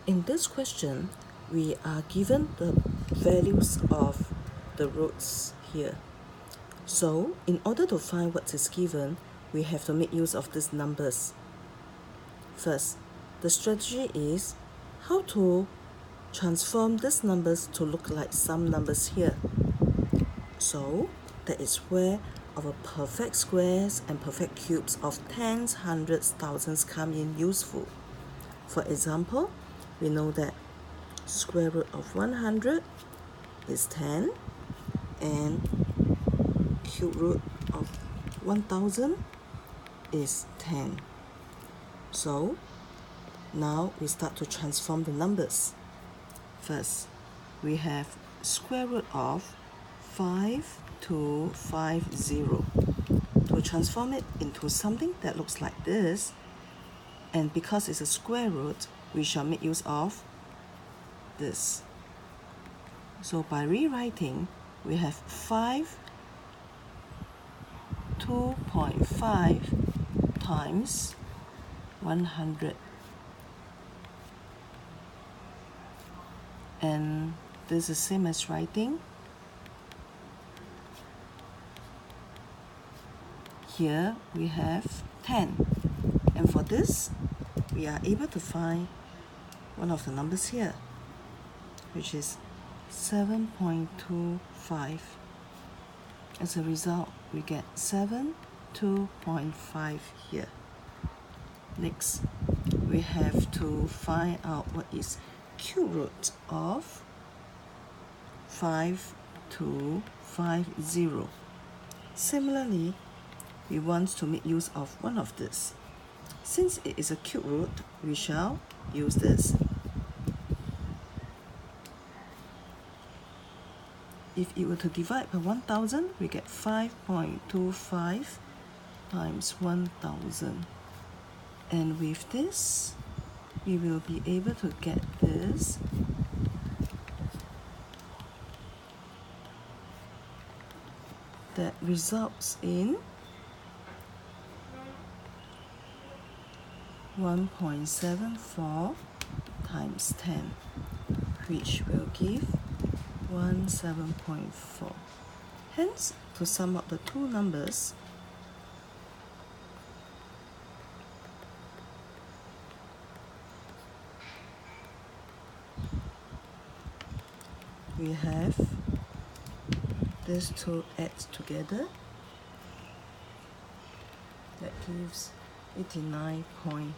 In this question, we are given the values of the roots here. So, in order to find what is given, we have to make use of these numbers. First, the strategy is how to transform these numbers to look like some numbers here. So, that is where our perfect squares and perfect cubes of tens, hundreds, thousands come in useful. For example, we know that square root of 100 is 10 and cube root of 1000 is 10. So now we start to transform the numbers. First, we have square root of 5250. To transform it into something that looks like this, and because it's a square root, we shall make use of this. So by rewriting, we have 5 2.5 times 100, and this is same as writing here we have 10, and for this we are able to find one of the numbers here, which is 7.25. As a result, we get 2.5 here. Next, we have to find out what is cube root of 5250. Similarly, we want to make use of one of this. Since it is a cube root, we shall use this. If it were to divide by 1000, we get 5.25 times 1000. And with this, we will be able to get this. That results in 1.74 times 10, which will give 17.4. Hence, to sum up the two numbers, we have these two add together, that gives 89.9.